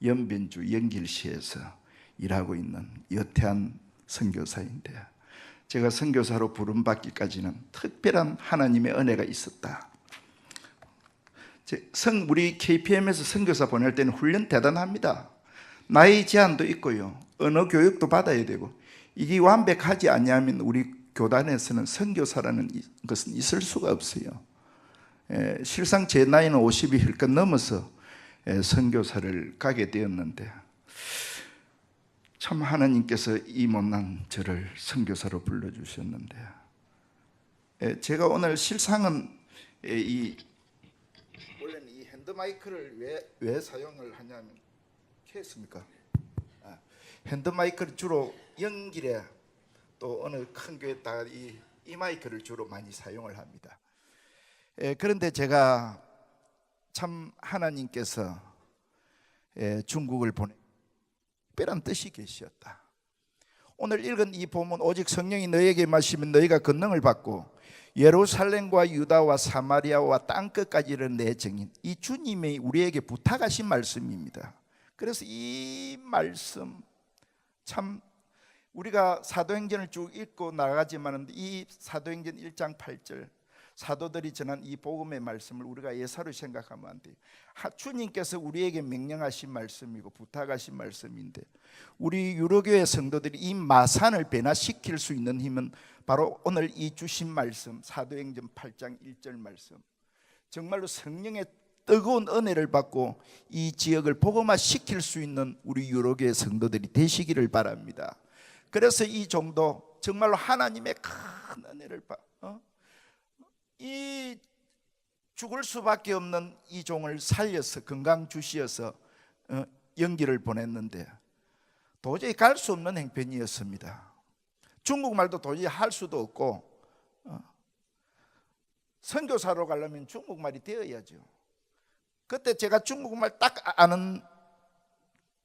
연변주 연길시에서 일하고 있는 여태한 선교사인데, 제가 선교사로 부름받기까지는 특별한 하나님의 은혜가 있었다. 우리 KPM에서 선교사 보낼 때는 훈련 대단합니다. 나이 제한도 있고요, 언어 교육도 받아야 되고, 이게 완벽하지 않냐면 우리 교단에서는 선교사라는 것은 있을 수가 없어요. 실상 제 나이는 50이 힐끗 넘어서 선교사를 가게 되었는데, 참 하나님께서 이 못난 저를 선교사로 불러주셨는데, 제가 오늘 실상은 원래는 이 핸드마이크를 왜 사용을 하냐면, 했습니까? 핸드마이크를 주로 연길에 또 어느 큰 교회 다 이 마이크를 주로 많이 사용을 합니다. 그런데 제가 참 하나님께서 중국을 보내 특별한 뜻이 계셨다. 오늘 읽은 이 본문, 오직 성령이 너에게 마시면 너희가 권능을 받고 예루살렘과 유다와 사마리아와 땅끝까지를 내 증인, 이 주님이 우리에게 부탁하신 말씀입니다. 그래서 이 말씀 참 우리가 사도행전을 쭉 읽고 나가지만 이 사도행전 1장 8절 사도들이 전한 이 복음의 말씀을 우리가 예사로 생각하면 안 돼요. 주님께서 우리에게 명령하신 말씀이고 부탁하신 말씀인데, 우리 유로교회 성도들이 이 마산을 변화시킬 수 있는 힘은 바로 오늘 이 주신 말씀, 사도행전 8장 1절 말씀, 정말로 성령의 뜨거운 은혜를 받고 이 지역을 복음화시킬 수 있는 우리 유로교회 성도들이 되시기를 바랍니다. 그래서 이 정도 정말로 하나님의 큰 은혜를 이 죽을 수밖에 없는 이 종을 살려서 건강 주시어서 연기를 보냈는데, 도저히 갈 수 없는 행편이었습니다. 중국말도 도저히 할 수도 없고, 선교사로 가려면 중국말이 되어야죠. 그때 제가 중국말 딱 아는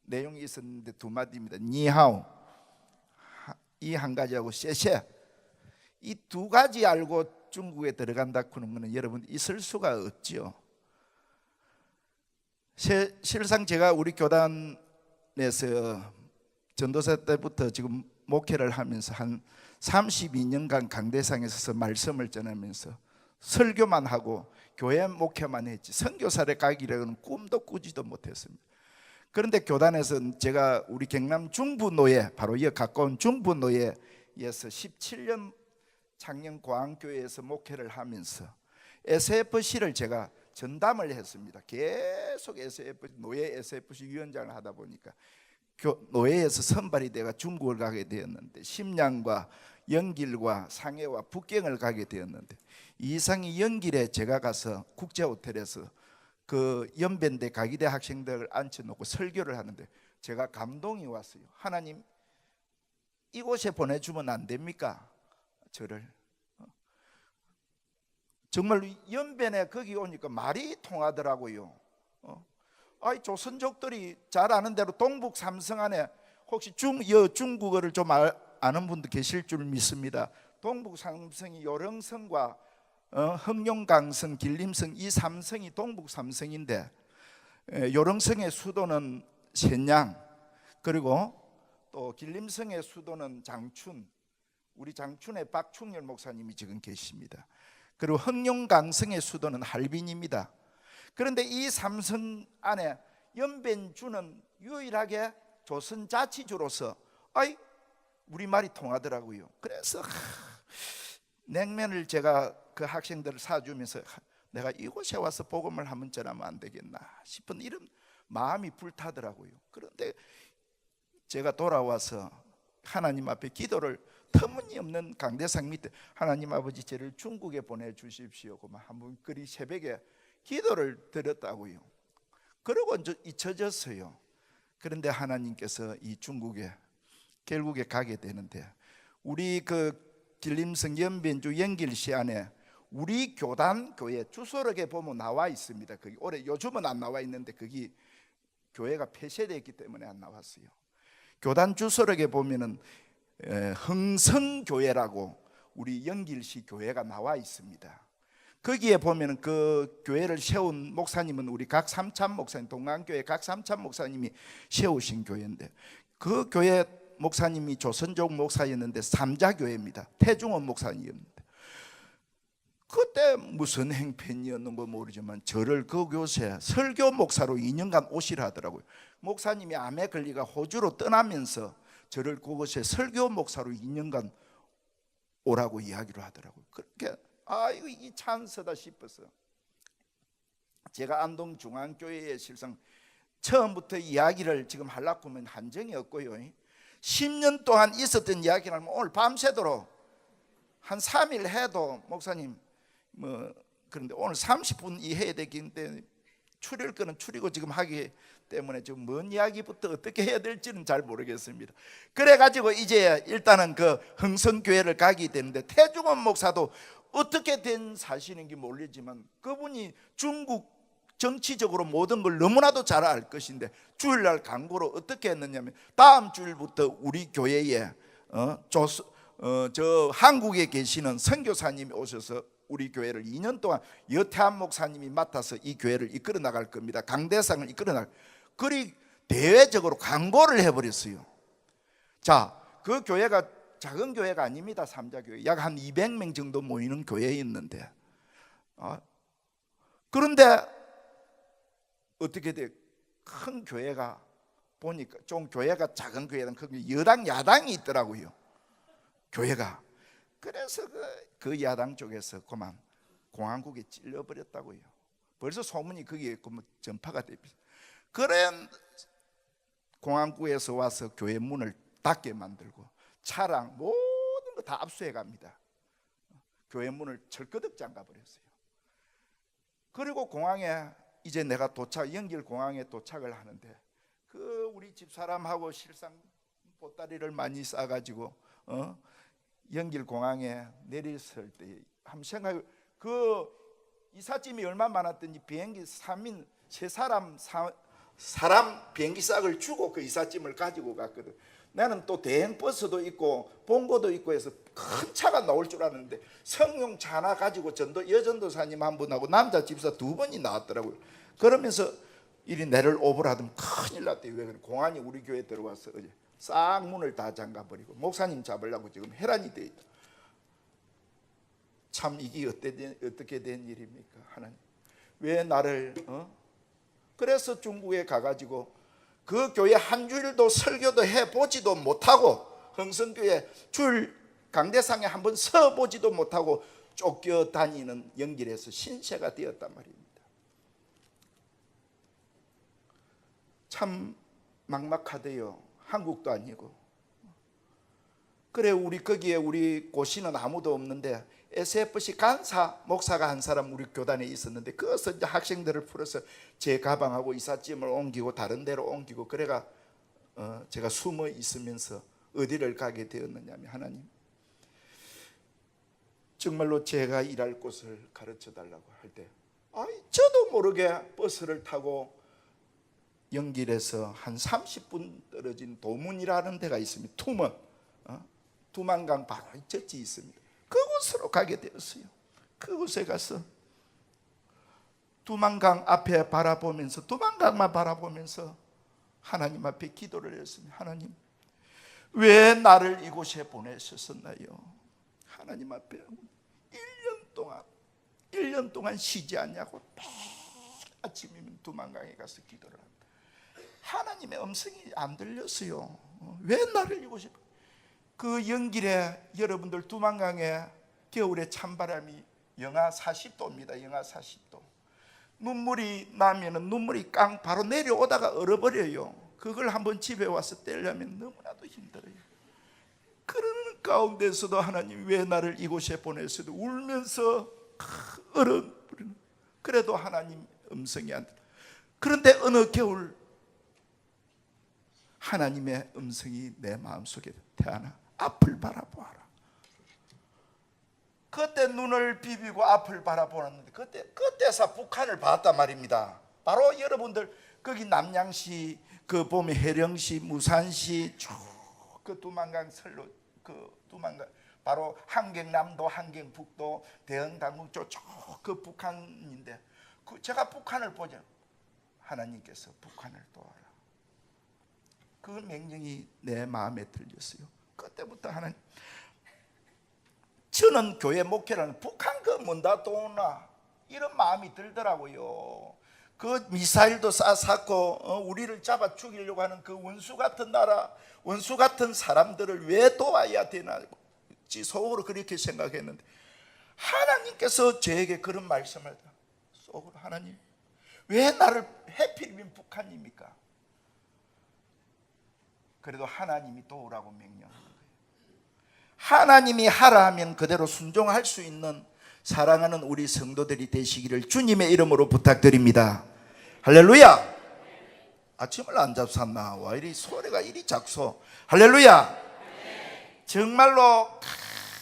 내용이 있었는데 두 마디입니다. 니하오, 이 한 가지하고 셰셰, 이 두 가지 알고 중국에 들어간다 그런 거는 여러분 있을 수가 없죠. 실상 제가 우리 교단에서 전도사 때부터 지금 목회를 하면서 한 32년간 강대상에 서서 말씀을 전하면서 설교만 하고 교회 목회만 했지 선교사를 가기라고는 꿈도 꾸지도 못했습니다. 그런데 교단에서 제가 우리 경남 중부노예, 바로 이 가까운 중부노예에서 17년 창녕 고항교회에서 목회를 하면서 SFC를 제가 전담을 했습니다. 계속 노예 SFC 위원장을 하다 보니까 노예에서 선발이 돼가 중국을 가게 되었는데, 심양과 연길과 상해와 북경을 가게 되었는데, 이상이 연길에 제가 가서 국제호텔에서 그 연변대 가기대 학생들을 앉혀놓고 설교를 하는데 제가 감동이 왔어요. 하나님, 이곳에 보내주면 안 됩니까? 저를. 정말로 연변에 거기 오니까 말이 통하더라고요. 조선족들이 잘 아는 대로 동북 삼성 안에 혹시 중국어를 좀 아는 분도 계실 줄 믿습니다. 동북 삼성이 요령성과 흑룡강성, 길림성, 이 삼성이 동북 삼성인데, 요령성의 수도는 신양, 그리고 또 길림성의 수도는 장춘, 우리 장춘의 박충렬 목사님이 지금 계십니다. 그리고 흑룡강성의 수도는 할빈입니다. 그런데 이 삼성 안에 연변주는 유일하게 조선자치주로서 우리말이 통하더라고요. 그래서 냉면을 제가 그 학생들을 사주면서 내가 이곳에 와서 복음을 한번 전하면 안 되겠나 싶은 이런 마음이 불타더라고요. 그런데 제가 돌아와서 하나님 앞에 기도를, 터무니없는 강대상 밑에 하나님 아버지 저를 중국에 보내주십시오 한번 그리 새벽에 기도를 드렸다고요. 그러고 잊혀졌어요. 그런데 하나님께서 이 중국에 결국에 가게 되는데, 우리 그 길림성 연변주 연길시 안에 우리 교단 교회 주소록에 보면 나와 있습니다. 거기 올해 요즘은 안 나와 있는데 거기 교회가 폐쇄되었기 때문에 안 나왔어요. 교단 주소록에 보면은 흥성교회라고 우리 연길시 교회가 나와 있습니다. 거기에 보면은 그 교회를 세운 목사님은 우리 각삼찬 목사님, 동안교회 각삼찬 목사님이 세우신 교회인데, 그 교회 목사님이 조선족 목사였는데 삼자교회입니다. 태중원 목사님이었는데, 그때 무슨 행편이었는가 모르지만 저를 그 교세 설교 목사로 2년간 오시라 하더라고요. 목사님이 암에 걸리가 호주로 떠나면서 저를 그곳에 설교 목사로 2년간 오라고 이야기를 하더라고요. 그렇게 이거 이 찬스다 싶어서 제가 안동 중앙교회에 실상 처음부터 이야기를 지금 하려고 하면 한정이 없고요. 10년 동안 있었던 이야기를 하면 오늘 밤새도록 한 3일 해도 목사님 그런데 오늘 30분 이해야 되긴데 추릴 거는 추리고 지금 하기 때문에 지금 뭔 이야기부터 어떻게 해야 될지는 잘 모르겠습니다. 그래가지고 이제 일단은 그 흥성교회를 가게 되는데, 태중원 목사도 어떻게 된 사실인지 모르지만 그분이 중국 정치적으로 모든 걸 너무나도 잘 알 것인데 주일날 광고로 어떻게 했느냐면, 다음 주일부터 우리 교회에 저 한국에 계시는 선교사님이 오셔서 우리 교회를 2년 동안 여태한 목사님이 맡아서 이 교회를 이끌어 나갈 겁니다. 강대상을 이끌어 나갈. 그리 대외적으로 광고를 해버렸어요. 자, 그 교회가 작은 교회가 아닙니다. 삼자교회 약 한 200명 정도 모이는 교회에 있는데, 그런데 어떻게 돼? 큰 교회가 보니까 좀 교회가 작은 교회는 여당 야당이 있더라고요. 교회가. 그래서 그 야당 쪽에서 그만 공안국에 찔려버렸다고요. 벌써 소문이 거기에 전파가 됩니다. 그래 공안국에서 와서 교회 문을 닫게 만들고 차량 모든 거 다 압수해 갑니다. 교회 문을 철거덕 잠가 버렸어요. 그리고 공항에 이제 내가 연길 공항에 도착을 하는데, 그 우리 집사람하고 실상 보따리를 많이 싸가지고 연길 공항에 내렸을 때 한번 생각해, 그 이삿짐이 얼마 많았던지 비행기 3인 세 사람 비행기 싹을 주고 그 이삿짐을 가지고 갔거든. 나는 또 대행버스도 있고 봉고도 있고 해서 큰 차가 나올 줄 알았는데 성용차 하나 가지고 여전도사님 한 분하고 남자 집사 2분이 나왔더라고요. 그러면서 이리 내를 오버하더니 큰일 났대요. 왜 그래? 공안이 우리 교회에 들어와서 어제 싹 문을 다 잠가버리고 목사님 잡으려고 지금 해란이 돼 있다. 참 이게 어떻게 된 일입니까? 하나님 왜 나를 그래서 중국에 가가지고 그 교회 한 주일도 설교도 해보지도 못하고, 흥성교회 주일 강대상에 한번 서보지도 못하고 쫓겨다니는 연길에서 신세가 되었단 말입니다. 참 막막하대요. 한국도 아니고. 그래 거기에 우리 고시는 아무도 없는데 SFC 간사 목사가 한 사람 우리 교단에 있었는데, 그것을 이제 학생들을 풀어서 제 가방하고 이삿짐을 옮기고 다른 데로 옮기고, 그래가 제가 숨어 있으면서 어디를 가게 되었느냐면, 하나님 정말로 제가 일할 곳을 가르쳐 달라고 할 때 저도 모르게 버스를 타고 연길에서 한 30분 떨어진 도문이라는 데가 있습니다. 두만강 바로 저지 있습니다. 그곳으로 가게 되었어요. 그곳에 가서 두만강 앞에 바라보면서, 두만강만 바라보면서 하나님 앞에 기도를 했습니다. 하나님 왜 나를 이곳에 보내셨었나요? 하나님 앞에 1년 동안 쉬지 않냐고 매일 아침이면 두만강에 가서 기도를 합니다. 하나님의 음성이 안 들렸어요. 왜 나를 이곳에, 그 연길에 여러분들 두만강에 겨울에 찬바람이 영하 40도입니다. 영하 40도. 눈물이 나면은 눈물이 바로 내려오다가 얼어버려요. 그걸 한번 집에 와서 떼려면 너무나도 힘들어요. 그런 가운데서도 하나님 왜 나를 이곳에 보내서도 울면서 얼어버리는, 그래도 하나님 음성이 안 들려. 그런데 어느 겨울 하나님의 음성이 내 마음속에, 태아나 앞을 바라보아라. 그때 눈을 비비고 앞을 바라보았는데 그때서 북한을 봤단 말입니다. 바로 여러분들 거기 남양시 그 보면 해령시, 무산시 쭉 그 두만강 설로 그 두만강 바로 한경남도, 한경북도, 대흥당국 그 북한인데, 제가 북한을 보자. 하나님께서 북한을 도와라. 그 명령이 내 마음에 들렸어요. 그때부터 하나님, 저는 교회 목회라는 북한 그 뭔다 도나 이런 마음이 들더라고요. 그 미사일도 쐈고 우리를 잡아 죽이려고 하는 그 원수 같은 나라, 원수 같은 사람들을 왜 도와야 되나 속으로 그렇게 생각했는데, 하나님께서 저에게 그런 말씀을 속으로, 하나님 왜 나를 해필이면 북한입니까? 그래도 하나님이 도우라고 명령하는 거예요. 하나님이 하라 하면 그대로 순종할 수 있는 사랑하는 우리 성도들이 되시기를 주님의 이름으로 부탁드립니다. 할렐루야. 아침을 안 잡쌌나? 와 이리 소리가 이리 작소. 할렐루야. 정말로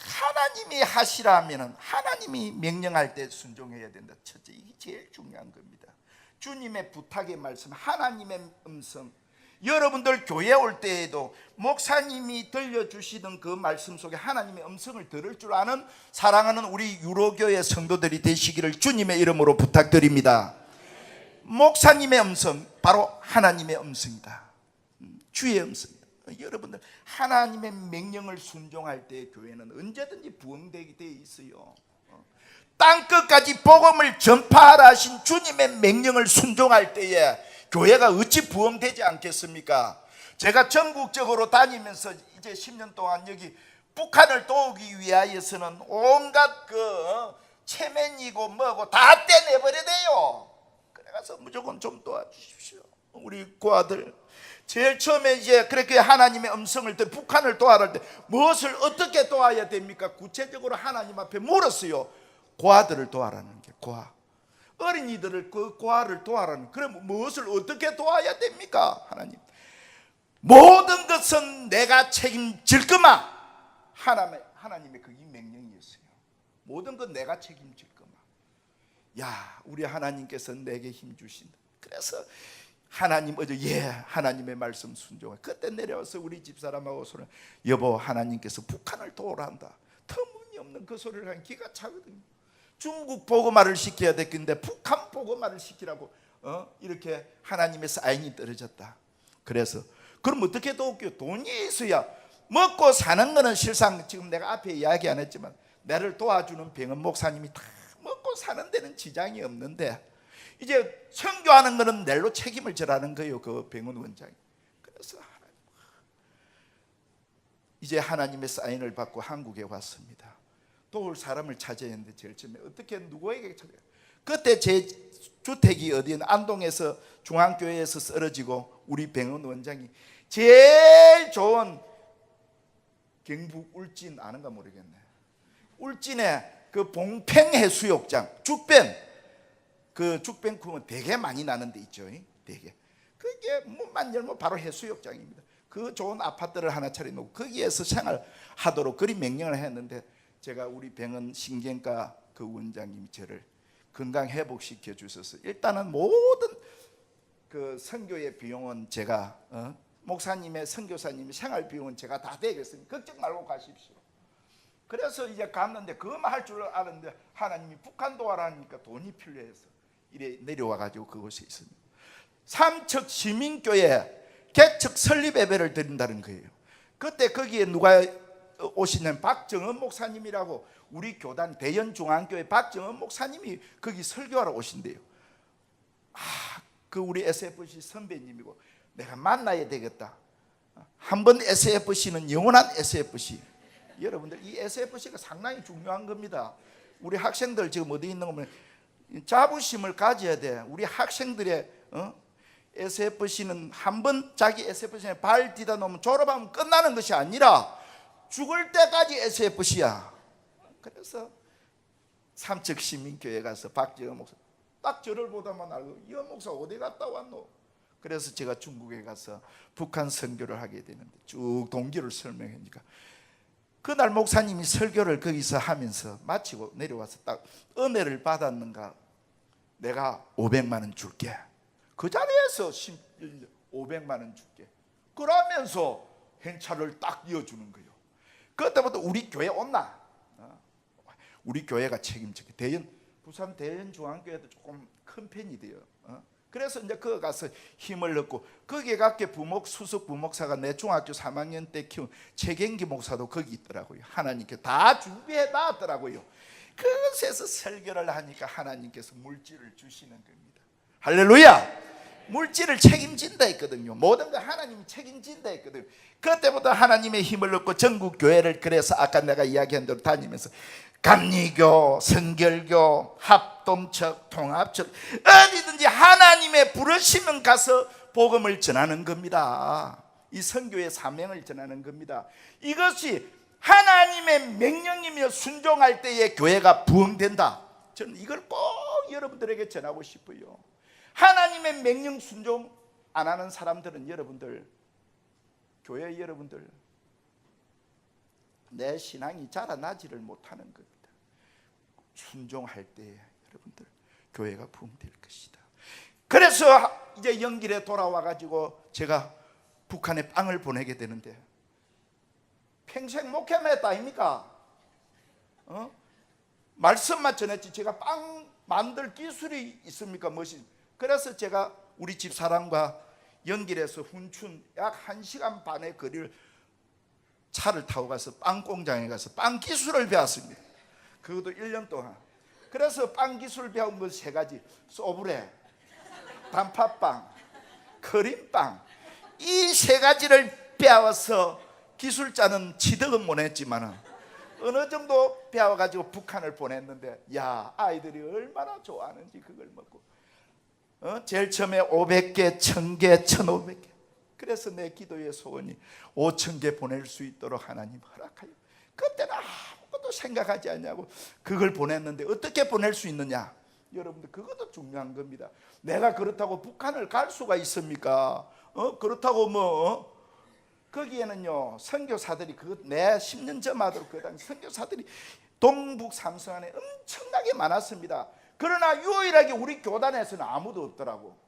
하나님이 하시라면 하나님이 명령할 때 순종해야 된다. 첫째, 이게 제일 중요한 겁니다. 주님의 부탁의 말씀, 하나님의 음성. 여러분들 교회 올 때에도 목사님이 들려주시던 그 말씀 속에 하나님의 음성을 들을 줄 아는 사랑하는 우리 유로교의 성도들이 되시기를 주님의 이름으로 부탁드립니다. 목사님의 음성, 바로 하나님의 음성이다. 주의 음성이다. 여러분들 하나님의 명령을 순종할 때 교회는 언제든지 부흥되게 되어 있어요. 땅끝까지 복음을 전파하라 하신 주님의 명령을 순종할 때에 교회가 어찌 부흥되지 않겠습니까? 제가 전국적으로 다니면서 이제 10년 동안 여기 북한을 도우기 위하여서는 온갖 그 체면이고 뭐고 다 떼내버려야 돼요. 그래서 무조건 좀 도와주십시오. 우리 고아들 제일 처음에 이제 그렇게 하나님의 음성을 듣고 북한을 도와라 할 때 무엇을 어떻게 도와야 됩니까? 구체적으로 하나님 앞에 물었어요. 고아들을 도와라는 게, 고아 어린이들을, 그 고아를 도와라는. 그럼 무엇을 어떻게 도와야 됩니까? 하나님, 모든 것은 내가 책임질 거마. 하나님의 그게 명령이었어요. 모든 것 내가 책임질 거마. 야, 우리 하나님께서 내게 힘 주신다. 그래서 하나님 어제 하나님의 말씀 순종해. 그때 내려와서 우리 집사람하고 소리, 여보 하나님께서 북한을 도우라 한다. 터무니없는 그 소리를 하면 기가 차거든요. 중국 보고말을 시켜야 됐는데 북한 보고말을 시키라고 이렇게 하나님의 사인이 떨어졌다. 그래서 그럼 어떻게 도울게요? 돈이 있어야 먹고 사는 거는 실상 지금 내가 앞에 이야기 안 했지만 나를 도와주는 병원 목사님이 다 먹고 사는 데는 지장이 없는데 이제 선교하는 거는 낼로 책임을 져라는 거예요. 그 병원 원장이. 그래서 이제 하나님의 사인을 받고 한국에 왔습니다. 도울 사람을 찾아야 했는데 제일 처음에 어떻게 누구에게 찾아요? 그때 제 주택이 어디는 안동에서 중앙교회에서 쓰러지고 우리 병원 원장이 제일 좋은 경북 울진 아는가 모르겠네. 울진에 그 봉평해수욕장 죽변, 그 죽변kum은 되게 많이 나는 데 있죠. 되게 그게 문만 열면 바로 해수욕장입니다. 그 좋은 아파트를 하나 차려놓고 거기에서 생활하도록 그리 명령을 했는데, 제가 우리 병원 신경과 그 원장님이 저를 건강 회복시켜 주셔서 일단은 모든 그 선교의 비용은 제가 목사님의 선교사님의 생활 비용은 제가 다 대겠습니다. 걱정 말고 가십시오. 그래서 이제 갔는데 그것만 할 줄 알았는데 하나님이 북한 도와라니까 돈이 필요해서 이래 내려와 가지고 그곳에 있습니다. 삼척 시민교회 개척 설립 예배를 드린다는 거예요. 그때 거기에 누가 오시는 박정은 목사님이라고 우리 교단 대연중앙교회 박정은 목사님이 거기 설교하러 오신대요. 그 우리 SFC 선배님이고 내가 만나야 되겠다. 한번 SFC는 영원한 SFC. 여러분들 이 SFC가 상당히 중요한 겁니다. 우리 학생들 지금 어디 있는 거면 자부심을 가져야 돼. 우리 학생들의 SFC는 한번 자기 SFC에 발 디다 놓으면 졸업하면 끝나는 것이 아니라 죽을 때까지 SFC야. 그래서 삼척 시민교회 가서 박재현 목사 딱 저를 보다만 알고 이 목사 어디 갔다 왔노? 그래서 제가 중국에 가서 북한 선교를 하게 되는데 쭉 동기를 설명하니까 그날 목사님이 설교를 거기서 하면서 마치고 내려와서 딱 은혜를 받았는가, 내가 500만 원 줄게. 그 자리에서 500만 원 줄게. 그러면서 행차를 딱 이어주는 거예요. 그때부터 우리 교회 온나? 우리 교회가 책임지게. 부산 대연중앙교회도 조금 큰 편이 돼요. 그래서 이제 거기 가서 힘을 넣고, 거기에 갖게 수석 부목사가 내 중학교 3학년 때 키운 최경기 목사도 거기 있더라고요. 하나님께 다 준비해 놨더라고요. 그것에서 설교를 하니까 하나님께서 물질을 주시는 겁니다. 할렐루야. 물질을 책임진다 했거든요. 모든 거 하나님이 책임진다 했거든요. 그때부터 하나님의 힘을 얻고 전국 교회를, 그래서 아까 내가 이야기한 대로 다니면서 감리교, 성결교, 합동척, 통합척, 어디든지 하나님의 부르시면 가서 복음을 전하는 겁니다. 이 선교의 사명을 전하는 겁니다. 이것이 하나님의 명령이며 순종할 때에 교회가 부흥된다. 저는 이걸 꼭 여러분들에게 전하고 싶어요. 하나님의 명령 순종 안 하는 사람들은, 여러분들, 교회 여러분들, 내 신앙이 자라나지를 못하는 겁니다. 순종할 때 여러분들 교회가 부흥될 것이다. 그래서 이제 영길에 돌아와 가지고 제가 북한에 빵을 보내게 되는데, 평생 목회만 했다 아닙니까? 말씀만 전했지 제가 빵 만들 기술이 있습니까? 무엇이? 그래서 제가 우리 집 사람과 연길에서 훈춘 약 1시간 반의 거리를 차를 타고 가서 빵 공장에 가서 빵 기술을 배웠습니다. 그것도 1년 동안. 그래서 빵 기술 배운 건 3가지: 소브레, 단팥빵, 크림빵. 이 3가지를 배워서 기술자는 취득은 못했지만 어느 정도 배워가지고 북한을 보냈는데, 야, 아이들이 얼마나 좋아하는지 그걸 먹고. 제일 처음에 500개, 1000개, 1500개. 그래서 내 기도의 소원이 5000개 보낼 수 있도록 하나님 허락하여. 그때는 아무것도 생각하지 않냐고 그걸 보냈는데, 어떻게 보낼 수 있느냐? 여러분들, 그것도 중요한 겁니다. 내가 그렇다고 북한을 갈 수가 있습니까? 그렇다고 거기에는요, 선교사들이, 내 10년 전마다 그 당시 선교사들이 동북 삼성안에 엄청나게 많았습니다. 그러나 유일하게 우리 교단에서는 아무도 없더라고.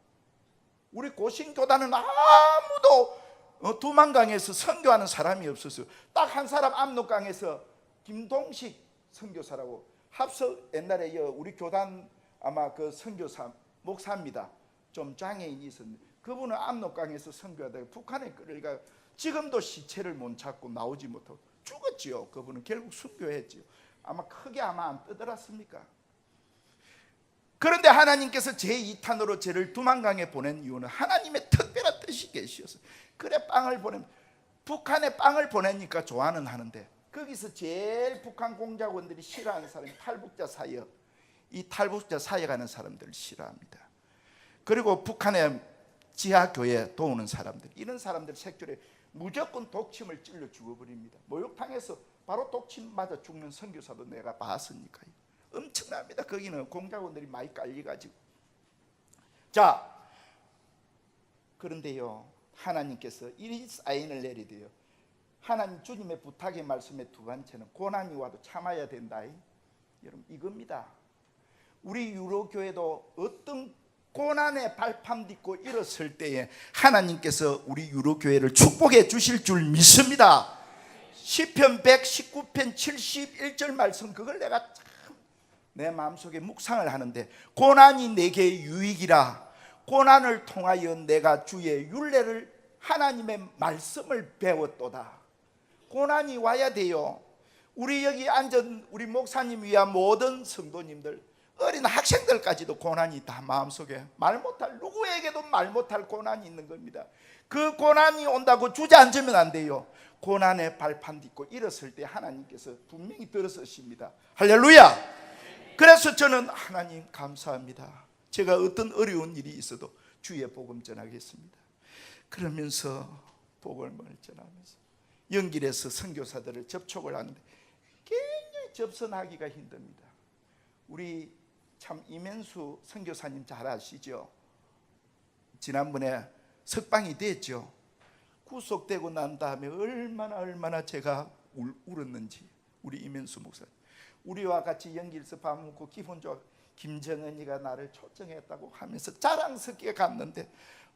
우리 고신교단은 아무도 두만강에서 선교하는 사람이 없었어요. 딱 한 사람, 압록강에서 김동식 선교사라고, 합석 옛날에 우리 교단 아마 그 선교사 목사입니다. 좀 장애인이 있었는데 그분은 압록강에서 선교하다가 북한에 끌려가 지금도 시체를 못 찾고 나오지 못하고 죽었지요. 그분은 결국 순교했지요. 아마 크게 안 떠들었습니까? 그런데 하나님께서 제2탄으로 저를 두만강에 보낸 이유는 하나님의 특별한 뜻이 계시어서. 그래 빵을 북한에 빵을 보내니까 좋아는 하는데, 거기서 제일 북한 공작원들이 싫어하는 사람이 탈북자 사역. 이 탈북자 사역하는 사람들을 싫어합니다. 그리고 북한의 지하교회 도우는 사람들, 이런 사람들 색줄에 무조건 독침을 찔러 죽어버립니다. 목욕탕에서 바로 독침 맞아 죽는 선교사도 내가 봤으니까요. 엄청납니다. 거기는 공작원들이 많이 깔려가지고. 자, 그런데요, 하나님께서 이 사인을 내리대요. 하나님 주님의 부탁의 말씀의 2번째는 고난이 와도 참아야 된다. 여러분, 이겁니다. 우리 유로교회도 어떤 고난의 발판 딛고 일었을 때에 하나님께서 우리 유로교회를 축복해 주실 줄 믿습니다. 시편 119편 71절 말씀, 그걸 내가 내 마음속에 묵상을 하는데, 고난이 내게 유익이라. 고난을 통하여 내가 주의 율례를, 하나님의 말씀을 배웠도다. 고난이 와야 돼요. 우리 여기 앉은 우리 목사님 위한 모든 성도님들, 어린 학생들까지도 고난이 다 마음속에 누구에게도 말 못할 고난이 있는 겁니다. 그 고난이 온다고 주저앉으면 안 돼요. 고난의 발판 딛고 일었을 때 하나님께서 분명히 들어서십니다. 할렐루야. 그래서 저는 하나님 감사합니다. 제가 어떤 어려운 일이 있어도 주의 복음 전하겠습니다. 그러면서 복음을 전하면서 연길에서 선교사들을 접촉을 하는데 굉장히 접선하기가 힘듭니다. 우리 참 이면수 선교사님 잘 아시죠? 지난번에 석방이 됐죠. 구속되고 난 다음에 얼마나 제가 울었는지. 우리 이면수 목사님, 우리와 같이 연길에서 밥 먹고 기분 좋아 김정은이가 나를 초청했다고 하면서 자랑스럽게 갔는데,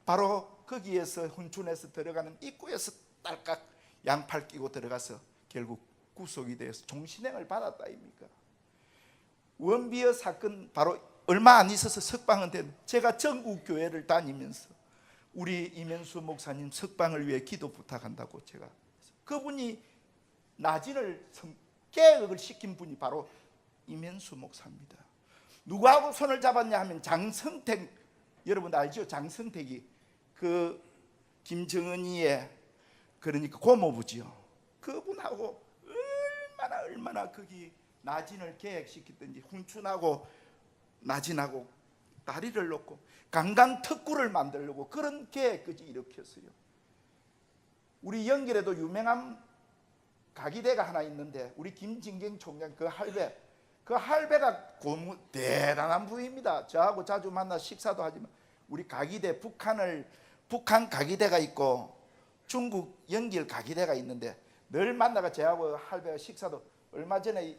바로 거기에서 훈춘에서 들어가는 입구에서 딸깍 양팔 끼고 들어가서 결국 구속이 되어서 종신형을 받았다 아닙니까? 원비어 사건 바로 얼마 안 있어서 석방은 된, 제가 전국 교회를 다니면서 우리 이면수 목사님 석방을 위해 기도 부탁한다고 제가, 그분이 나진을 개혁을 시킨 분이 바로 이면수 목사입니다. 누구하고 손을 잡았냐 하면 장성택, 여러분 알죠? 장성택이 그 김정은이의 그러니까 고모부지요. 그분하고 얼마나 거기 나진을 계획시켰든지, 훈춘하고 나진하고 다리를 놓고 강강 특구를 만들려고 그런 계획까지 일으켰어요. 우리 연결에도 유명한 가기대가 하나 있는데, 우리 김진경 총장 그 할배가 고무 대단한 부입니다. 저하고 자주 만나 식사도 하지만, 우리 가기대 북한 가기대가 있고 중국 연길 가기대가 있는데 늘 만나가 저하고 할배가 식사도, 얼마 전에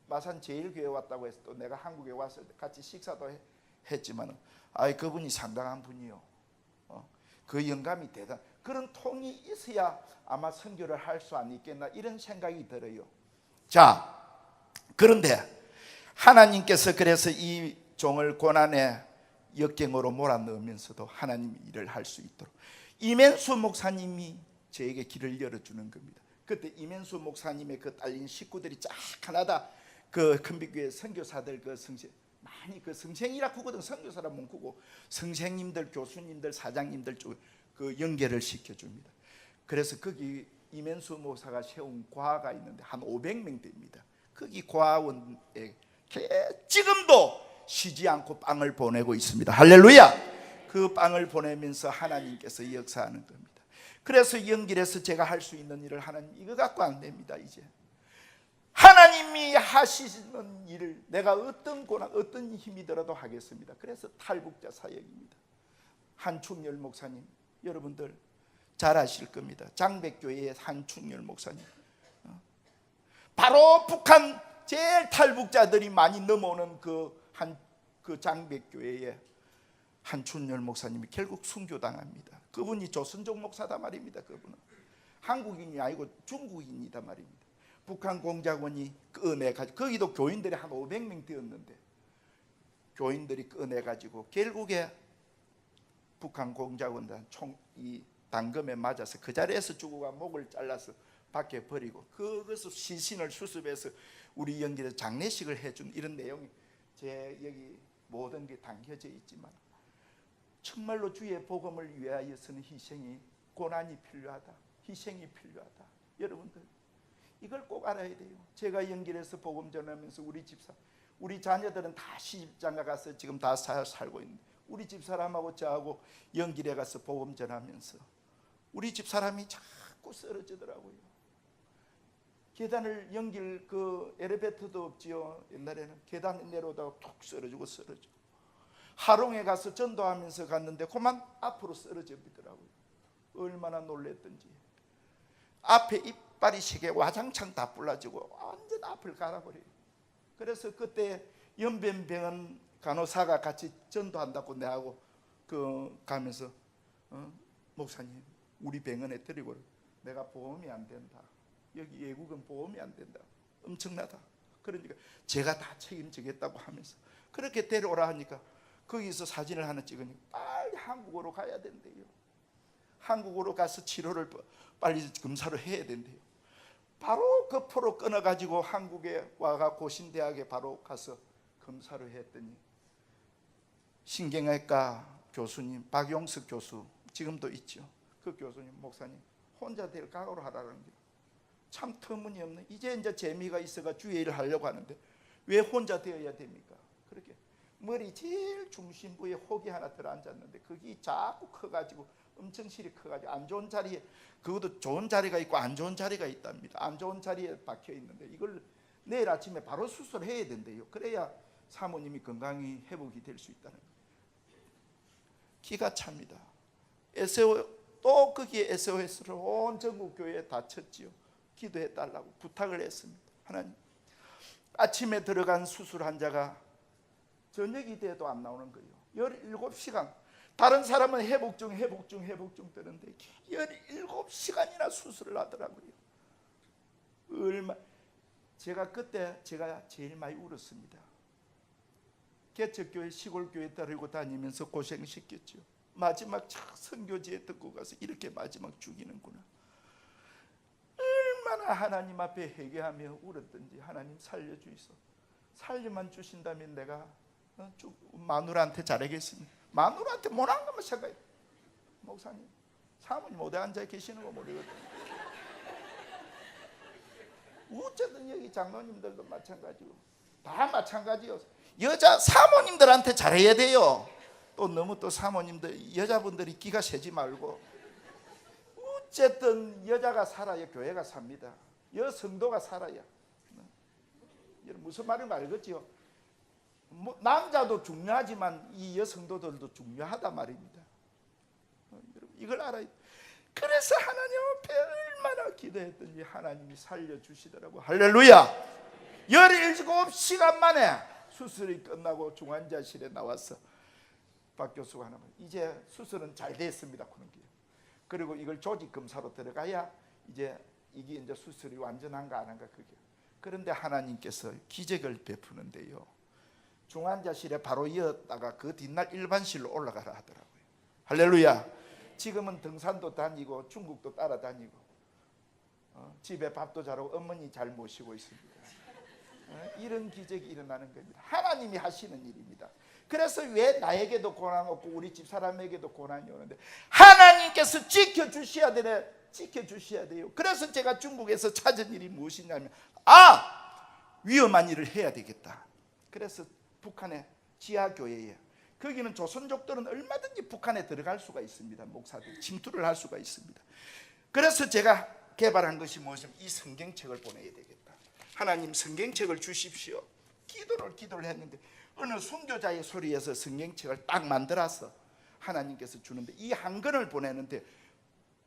마산 제일교회 왔다고 해서 또 내가 한국에 와서 같이 식사도 했지만, 그분이 상당한 분이요. 그 영감이 대단, 그런 통이 있어야 아마 선교를 할 수 안 있겠나 이런 생각이 들어요. 자, 그런데 하나님께서 그래서 이 종을 고난의 역경으로 몰아넣으면서도 하나님 일을 할 수 있도록 이면수 목사님이 저에게 길을 열어주는 겁니다. 그때 이면수 목사님의 그 딸린 식구들이 쫙 하나다, 그 큰빛교회 선교사들, 그 성생 많이 그 성생이라 그거든, 선교사라 뭉크고 선생님들, 교수님들, 사장님들 쪽 그 연결을 시켜줍니다. 그래서 거기 이면수 목사가 세운 과가 있는데 한 500명 됩니다. 거기 과원에 지금도 쉬지 않고 빵을 보내고 있습니다. 할렐루야. 그 빵을 보내면서 하나님께서 역사하는 겁니다. 그래서 연결해서 제가 할 수 있는 일을 하나님 이거 갖고 안 됩니다. 이제 하나님이 하시는 일을 내가 어떤 고난 어떤 힘이 들어도 하겠습니다. 그래서 탈북자 사역입니다. 한충열 목사님 여러분들 잘 아실 겁니다. 장백교회의 한충열 목사님, 바로 북한 제일 탈북자들이 많이 넘어오는 그 장백교회의 한충열 목사님이 결국 순교당합니다. 그분이 조선족 목사다 말입니다. 그분은 한국인이 아니고 중국인이다 말입니다. 북한 공작원이 꺼내가지고, 거기도 교인들이 한 500명 되었는데 교인들이 꺼내가지고 결국에 북한 공작원들 이 단검에 맞아서 그 자리에서 죽어가 목을 잘라서 밖에 버리고, 그것을 시신을 수습해서 우리 연길에 장례식을 해준 이런 내용이 제 여기 모든 게 담겨져 있지만, 정말로 주의 복음을 위하여서는 희생이, 고난이 필요하다, 희생이 필요하다. 여러분들 이걸 꼭 알아야 돼요. 제가 연길에서 복음 전하면서 우리 자녀들은 다 시집장가 가서 지금 다 살고 있는데, 우리 집사람하고 저하고 연길에 가서 복음 전하면서 우리 집사람이 자꾸 쓰러지더라고요. 계단을 연길 그 엘리베이터도 없지요. 옛날에는 계단 내려오다가 툭 쓰러지고 하롱에 가서 전도하면서 갔는데 그만 앞으로 쓰러져 버리더라고요. 얼마나 놀랬던지. 앞에 이빨이 3개 와장창 다 불라지고 완전 앞을 갈아버려요. 그래서 그때 연변병원 간호사가 같이 전도한다고 내하고 가면서 목사님 우리 병원에 데리고, 내가 보험이 안 된다, 여기 외국은 보험이 안 된다, 엄청나다. 그러니까 제가 다 책임지겠다고 하면서 그렇게 데려오라 하니까 거기서 사진을 하나 찍으니까 빨리 한국으로 가야 된대요. 한국으로 가서 치료를 빨리 검사를 해야 된대요. 바로 그 표로 끊어가지고 한국에 와가 고신대학에 바로 가서 검사를 했더니 신경외과 교수님 박용석 교수, 지금도 있죠. 그 교수님, 목사님 혼자 될 각오를 하라는 게 참 터무니없는, 이제 재미가 있어가 주의 일을 하려고 하는데 왜 혼자 되어야 됩니까? 그렇게 머리 제일 중심부에 혹이 하나 들어앉았는데 거기 자꾸 커가지고 엄청 실이 커가지고 안 좋은 자리에, 그것도 좋은 자리가 있고 안 좋은 자리가 있답니다. 안 좋은 자리에 박혀 있는데 이걸 내일 아침에 바로 수술해야 된대요. 그래야 사모님이 건강히 회복이 될 수 있다는 거예요. 기가 찹니다. 또 거기에 SOS를 온 전국 교회에 다 쳤지요. 기도해 달라고 부탁을 했습니다. 하나님, 아침에 들어간 수술 환자가 저녁이 돼도 안 나오는 거예요. 17시간. 다른 사람은 회복 중 뜨는데 17시간이나 수술을 하더라고요. 제가 그때 제일 많이 울었습니다. 개척교회 시골교회 따르고 다니면서 고생시켰죠. 마지막 선교지에 듣고 가서 이렇게 마지막 죽이는구나. 얼마나 하나님 앞에 회개하며 울었던지. 하나님 살려주이소. 살려만 주신다면 내가 마누라한테 잘하겠습니다. 마누라한테 못한 것만 생각해. 목사님, 사모님 어디 앉아 계시는 거 모르거든요. 어쨌든 여기 장로님들도 마찬가지고 다 마찬가지요. 여자 사모님들한테 잘해야 돼요. 또 너무 또 사모님들 여자분들이 기가 세지 말고. 어쨌든 여자가 살아야 교회가 삽니다. 여성도가 살아야. 무슨 말인지 알겠지요? 남자도 중요하지만 이 여성도들도 중요하단 말입니다. 이걸 알아야. 그래서 하나님 앞에 얼마나 기도했더니 하나님이 살려주시더라고. 할렐루야. 17시간 만에 수술이 끝나고 중환자실에 나와서 박 교수가 하는 거예요. 이제 수술은 잘 됐습니다. 그리고 이걸 조직 검사로 들어가야 이제 이게 이제 수술이 완전한가 안 한가 그게. 그런데 하나님께서 기적을 베푸는데요. 중환자실에 바로 이었다가 그 뒷날 일반실로 올라가라 하더라고요. 할렐루야. 지금은 등산도 다니고 중국도 따라다니고 집에 밥도 잘하고 어머니 잘 모시고 있습니다. 이런 기적이 일어나는 겁니다. 하나님이 하시는 일입니다. 그래서 왜 나에게도 고난 없고 우리 집 사람에게도 고난이 오는데 하나님께서 지켜주셔야 되네. 지켜주셔야 돼요. 그래서 제가 중국에서 찾은 일이 무엇이냐면 위험한 일을 해야 되겠다. 그래서 북한의 지하교회에 거기는 조선족들은 얼마든지 북한에 들어갈 수가 있습니다. 목사들 침투를 할 수가 있습니다. 그래서 제가 개발한 것이 무엇이냐면 이 성경책을 보내야 되겠다. 하나님 성경책을 주십시오. 기도를 했는데 어느 순교자의 소리에서 성경책을 딱 만들어서 하나님께서 주는데 이 한 권을 보내는데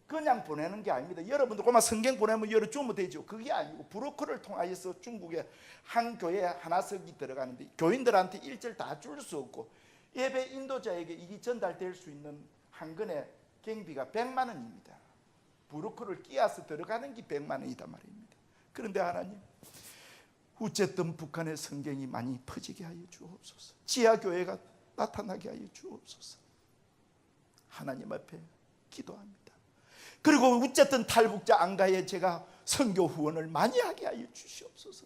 그냥 보내는 게 아닙니다. 여러분들 고마 성경 보내면 열어주면 되죠. 그게 아니고 브로커를 통하여서 중국의 한 교회에 하나씩이 들어가는데 교인들한테 일절 다 줄 수 없고 예배 인도자에게 이게 전달될 수 있는 한 권의 경비가 100만 원입니다. 브로커를 끼워서 들어가는 게 100만 원이다 말입니다. 그런데 하나님 어쨌든 북한의 성경이 많이 퍼지게 하여 주옵소서. 지하교회가 나타나게 하여 주옵소서. 하나님 앞에 기도합니다. 그리고 어쨌든 탈북자 안가에 제가 선교 후원을 많이 하게 하여 주시옵소서.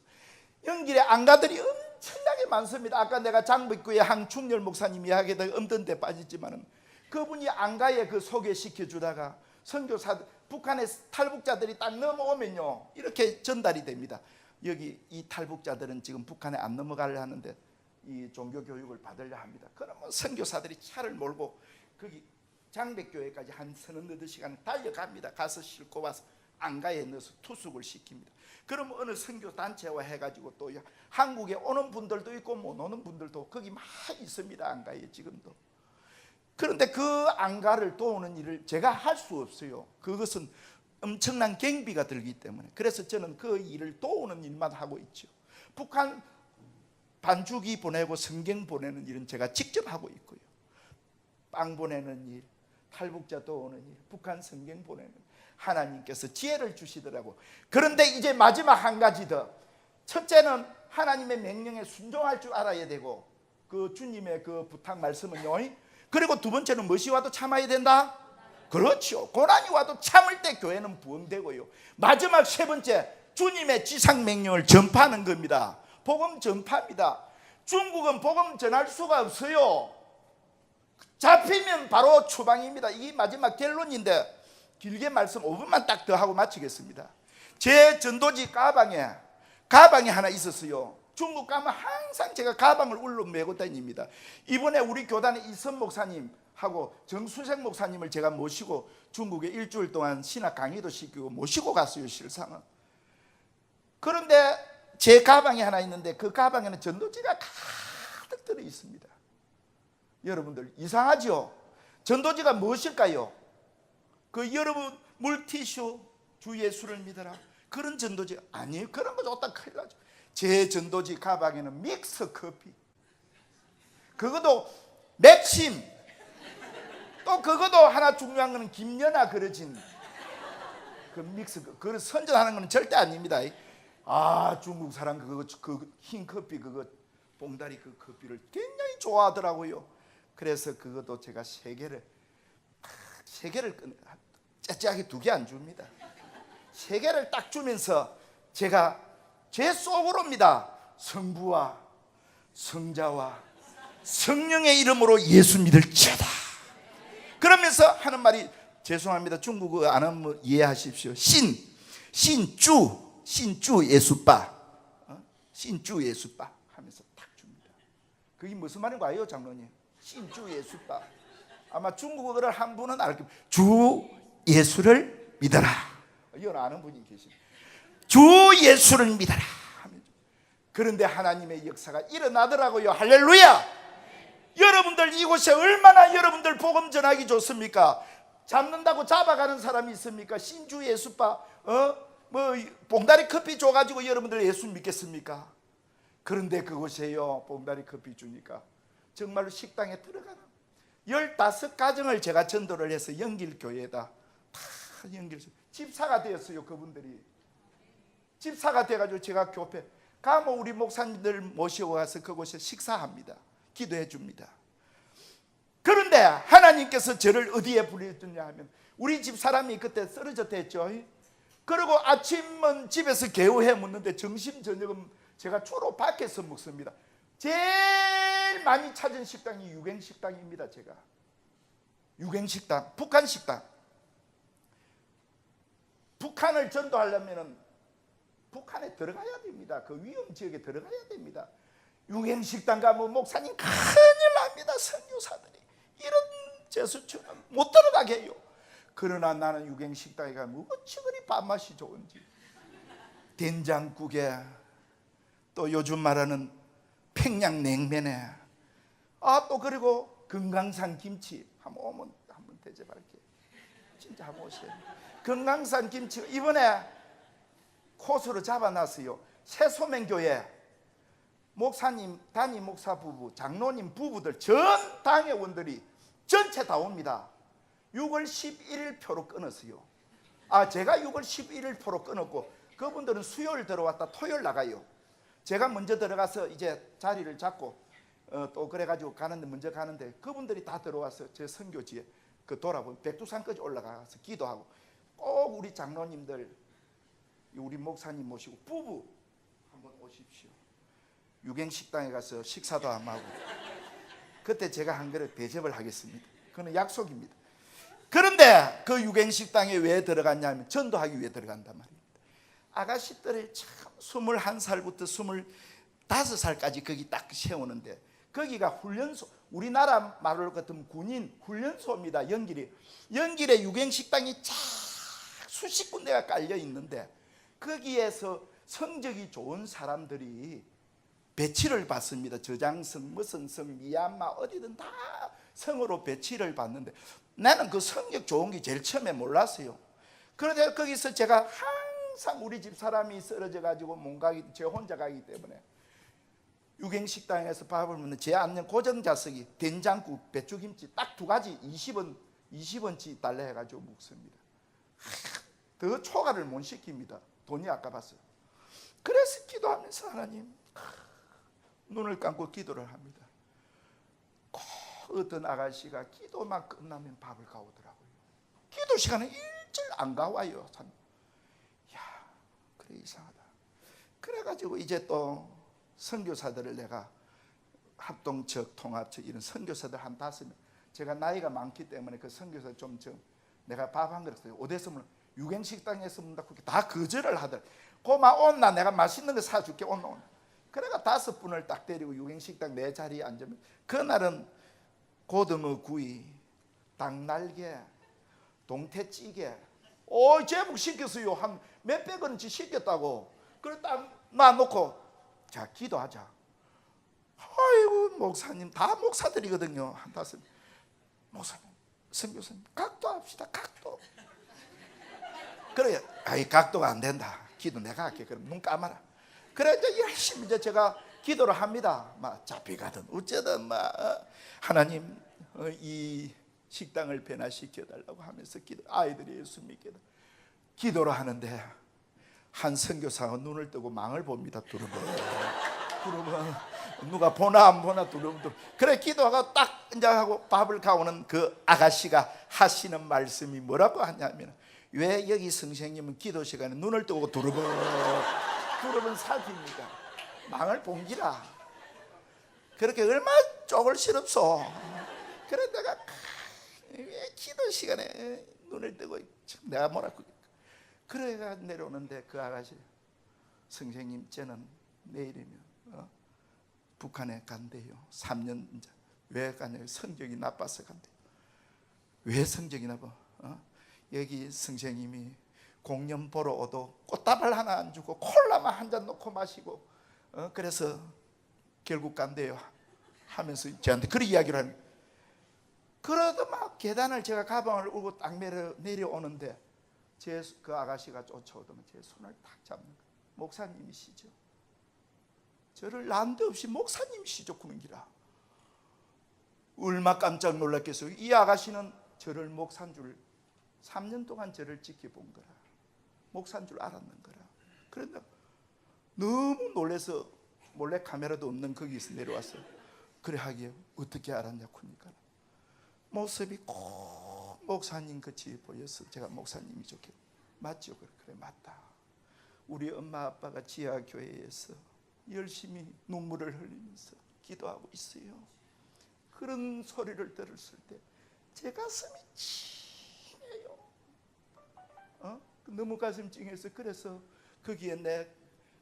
연길에 안가들이 엄청나게 많습니다. 아까 내가 장북교회 항충렬 목사님 이야기에다가 없던 데 빠졌지만은 그분이 안가에 그 소개시켜 주다가 선교사들 북한의 탈북자들이 딱 넘어오면요 이렇게 전달이 됩니다. 여기 이 탈북자들은 지금 북한에 안 넘어가려 하는데 이 종교 교육을 받으려 합니다. 그러면 선교사들이 차를 몰고 거기 장백교회까지 한 서너 시간 달려갑니다. 가서 싣고 와서 안가에 넣어서 투숙을 시킵니다. 그럼 어느 선교 단체와 해가지고 또 한국에 오는 분들도 있고 못 오는 분들도 거기 많이 있습니다. 안가에 지금도. 그런데 그 안가를 도우는 일을 제가 할 수 없어요. 그것은 엄청난 경비가 들기 때문에. 그래서 저는 그 일을 도우는 일만 하고 있죠. 북한 반주기 보내고 성경 보내는 일은 제가 직접 하고 있고요. 빵 보내는 일, 탈북자 도우는 일, 북한 성경 보내는 일. 하나님께서 지혜를 주시더라고. 그런데 이제 마지막 한 가지 더. 첫째는 하나님의 명령에 순종할 줄 알아야 되고 그 주님의 그 부탁 말씀은요. 그리고 두 번째는 무엇이 와도 참아야 된다? 그렇죠. 고난이 와도 참을 때 교회는 부흥되고요. 마지막 세 번째, 주님의 지상 명령을 전파하는 겁니다. 복음 전파입니다. 중국은 복음 전할 수가 없어요. 잡히면 바로 추방입니다. 이게 마지막 결론인데 길게 말씀 5분만 딱 더 하고 마치겠습니다. 제 전도지 가방에 하나 있었어요. 중국 가면 항상 제가 가방을 울로 메고 다닙니다. 이번에 우리 교단의 이선 목사님하고 정수생 목사님을 제가 모시고 중국에 일주일 동안 신학 강의도 시키고 모시고 갔어요. 실상은. 그런데 제 가방이 하나 있는데 그 가방에는 전도지가 가득 들어 있습니다. 여러분들 이상하죠? 전도지가 무엇일까요? 그 여러분 물티슈 주 예수를 믿어라 그런 전도지 아니에요. 그런 거 줬다 큰일 나죠. 제 전도지 가방에는 믹스 커피, 그것도 맥심, 또 그것도 하나 중요한 거는 김연아 그려진 그 믹스 그걸 선전하는 건 절대 아닙니다. 아, 중국 사람 그 흰 커피 그거 봉다리 그 커피를 굉장히 좋아하더라고요. 그래서 그것도 제가 세 개를 째째하게 2개 안 줍니다. 3개를 딱 주면서 제가 제 속으로입니다. 성부와 성자와 성령의 이름으로 예수 믿을지어다. 그러면서 하는 말이, 죄송합니다, 중국어 안 하면 이해하십시오. 신주 예수빠, 신주 예수빠 하면서 딱 줍니다. 그게 무슨 말인 거 아니에요, 장로님? 신주 예수빠. 아마 중국어를 한 분은 알겠, 주 예수를 믿어라. 이건 아는 분이 계십니다. 주 예수를 믿어라. 그런데 하나님의 역사가 일어나더라고요. 할렐루야. 여러분들 이곳에 얼마나 여러분들 복음 전하기 좋습니까? 잡는다고 잡아가는 사람이 있습니까? 신주 예수빠 뭐 봉다리 커피 줘가지고 여러분들 예수 믿겠습니까? 그런데 그곳에요, 봉다리 커피 주니까 정말로 식당에 들어가는 15가정을 제가 전도를 해서 연길교회에다 다 집사가 되었어요. 그분들이 집사가 돼가지고 제가 교회 가면 우리 목사님들 모시고 가서 그곳에 식사합니다. 기도해 줍니다. 그런데 하나님께서 저를 어디에 부르셨느냐 하면, 우리 집 사람이 그때 쓰러졌다 했죠. 그리고 아침은 집에서 개우해 먹는데 점심 저녁은 제가 주로 밖에서 먹습니다. 제일 많이 찾은 식당이 유경식당입니다. 제가 유경식당, 북한식당. 북한을 전도하려면 북한에 들어가야 됩니다. 그 위험 지역에 들어가야 됩니다. 유경식당 가면 목사님 큰일 납니다. 선교사들이 이런 제수처럼 못 들어가게 해요. 그러나 나는 유경식당에 가면 어찌 그리 밥맛이 좋은지, 된장국에 또 요즘 말하는 평양냉면에 또 그리고 금강산 김치 한번 오면 한번 대접할게. 진짜 한번 오세요. 금강산 김치 이번에 코스로 잡아놨어요. 새소맹교회 목사님, 담임 목사 부부, 장로님 부부들 전 당회원들이 전체 다 옵니다. 6월 11일 표로 끊었어요. 제가 6월 11일 표로 끊었고 그분들은 수요일 들어왔다 토요일 나가요. 제가 먼저 들어가서 이제 자리를 잡고 또 그래가지고 가는데, 먼저 가는데 그분들이 다 들어와서 제 선교지에 그 돌아보면 백두산까지 올라가서 기도하고, 꼭 우리 장로님들, 우리 목사님 모시고 부부 한번 오십시오. 유경식당에 가서 식사도 안 하고 그때 제가 한 그릇 대접을 하겠습니다. 그건 약속입니다. 그런데 그 유경식당에 왜 들어갔냐면 전도하기 위해 들어간단 말입니다. 아가씨들을 참 21살부터 25살까지 거기 딱 세우는데, 거기가 훈련소, 우리나라 말로 같으면 군인 훈련소입니다. 연길에 유경식당이 쫙 수십 군데가 깔려 있는데 거기에서 성적이 좋은 사람들이 배치를 받습니다. 저장성, 무슨 성, 미얀마 어디든 다 성으로 배치를 받는데, 나는 그 성적 좋은 게 제일 처음에 몰랐어요. 그런데 거기서 제가 항상 우리 집 사람이 쓰러져 가지고 못 가기, 제 혼자 가기 때문에 유경식당에서 밥을 먹는 제 앉는 고정좌석이 된장국, 배추김치 딱 2가지 20원치 달래 해가지고 먹습니다. 더 초과를 못 시킵니다. 돈이 아까봤어요. 그래서 기도하면서 하나님, 눈을 감고 기도를 합니다. 꼭 어떤 아가씨가 기도만 끝나면 밥을 가오더라고요. 기도 시간은 일절 안 가와요. 참, 야, 그래 이상하다. 그래가지고 이제 또 선교사들을 내가 합동척, 통합척 이런 선교사들 한 5명, 제가 나이가 많기 때문에 그 선교사 좀 내가 밥 한 그릇 오대서면 유경식당에서 먹는다 그렇게 다 거절을 하더라. 고마 온나 내가 맛있는 거 사줄게 온나. 그래가 5분을 딱 데리고 유경식당 내 자리에 앉으면, 그날은 고등어 구이, 닭날개, 동태찌개 제목 시켰어요. 한 몇백 원치 시켰다고. 그래 딱 놔놓고 자 기도하자. 아이고 목사님, 다 목사들이거든요. 한 5. 목사님, 선교사님 각도 합시다. 각도. 그래, 각도가 안 된다. 기도 내가 할게. 그럼 눈 감아라. 그래 이제 열심히 이제 제가 기도를 합니다. 막 잡혀가든 어쩌든 하나님 이 식당을 변화시켜 달라고 하면서 기도. 아이들이 예수 믿게 돼. 기도를 하는데 한 선교사가 눈을 뜨고 망을 봅니다. 두루번 누가 보나 안 보나 두루번. 그래 기도하고 딱 이제 하고 밥을 가오는 그 아가씨가 하시는 말씀이 뭐라고 하냐면, 왜 여기 선생님은 기도 시간에 눈을 뜨고 두루번 살핍니까? 망을 본기라. 그렇게 얼마나 쪽을 싫었어. 그래 내가 왜 기도 시간에 눈을 뜨고 내가 뭐라고. 그래가 내려오는데 그 아가씨, 선생님 저는 내일이면 북한에 간대요. 3년. 왜 가냐고. 성적이 나빠서 간대요. 왜 성적이 나빠? 여기 선생님이 공연 보러 오도 꽃다발 하나 안 주고 콜라만 한 잔 놓고 마시고 그래서 결국 간대요 하면서 저한테 그런 이야기를 하는. 그러다 막 계단을 제가 가방을 울고 딱 내려오는데 그 아가씨가 쫓아오더만 제 손을 탁 잡는 거예요. 목사님이시죠? 저를 난데없이 목사님이시죠? 그런기라. 얼마 깜짝 놀랐겠어요. 이 아가씨는 저를 목사인 줄 3년 동안 저를 지켜본 거라. 목사인 줄 알았는 거라. 그런데 너무 놀라서 몰래 카메라도 없는 거기서 내려왔어요. 그래 하기에 어떻게 알았냐 그러니까 모습이 꼭 목사님 같이 보여서 제가 목사님이죠. 맞죠? 그래 맞다. 우리 엄마 아빠가 지하교회에서 열심히 눈물을 흘리면서 기도하고 있어요. 그런 소리를 들었을 때 제 가슴이 찡해요. 너무 가슴 찡해서 그래서 거기에 내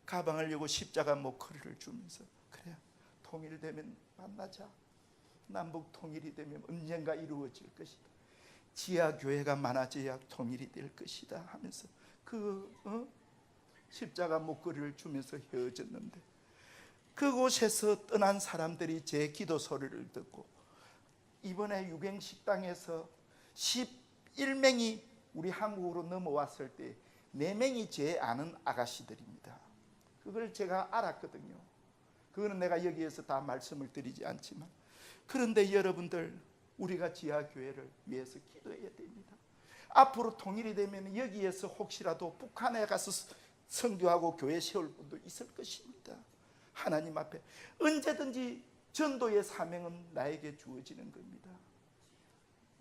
가방을 열고 십자가 목걸이를 주면서 그래 통일되면 만나자. 남북 통일이 되면 언젠가 이루어질 것이다. 지하교회가 많아져야 통일이 될 것이다 하면서 십자가 목걸이를 주면서 헤어졌는데, 그곳에서 떠난 사람들이 제 기도 소리를 듣고 이번에 유경식당에서 11명이 우리 한국으로 넘어왔을 때 4명이 제 아는 아가씨들입니다. 그걸 제가 알았거든요. 그거는 내가 여기에서 다 말씀을 드리지 않지만, 그런데 여러분들 우리가 지하교회를 위해서 기도해야 됩니다. 앞으로 통일이 되면 여기에서 혹시라도 북한에 가서 선교하고 교회 세울 분도 있을 것입니다. 하나님 앞에 언제든지 전도의 사명은 나에게 주어지는 겁니다.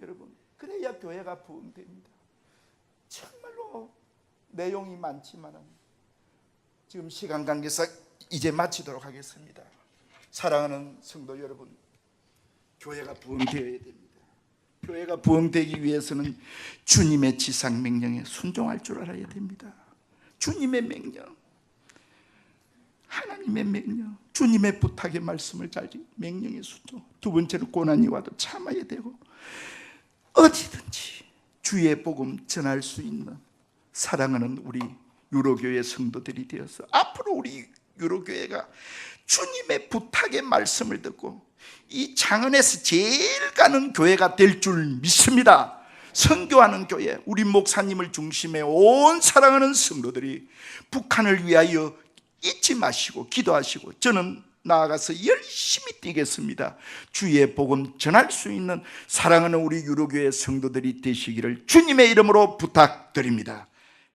여러분 그래야 교회가 부흥됩니다. 정말로 내용이 많지만 지금 시간 관계상 이제 마치도록 하겠습니다. 사랑하는 성도 여러분, 교회가 부흥되어야 됩니다. 교회가 부흥되기 위해서는 주님의 지상 명령에 순종할 줄 알아야 됩니다. 주님의 명령, 하나님의 명령, 주님의 부탁의 말씀을 잘 명령에 순종. 두 번째로 고난이 와도 참아야 되고, 어디든지 주의 복음 전할 수 있는 사랑하는 우리 유로교회 성도들이 되어서 앞으로 우리 유로교회가 주님의 부탁의 말씀을 듣고 이 창원에서 제일 가는 교회가 될 줄 믿습니다. 선교하는 교회, 우리 목사님을 중심에 온 사랑하는 성도들이 북한을 위하여 잊지 마시고 기도하시고, 저는 나아가서 열심히 뛰겠습니다. 주의 복음 전할 수 있는 사랑하는 우리 유로교회 성도들이 되시기를 주님의 이름으로 부탁드립니다.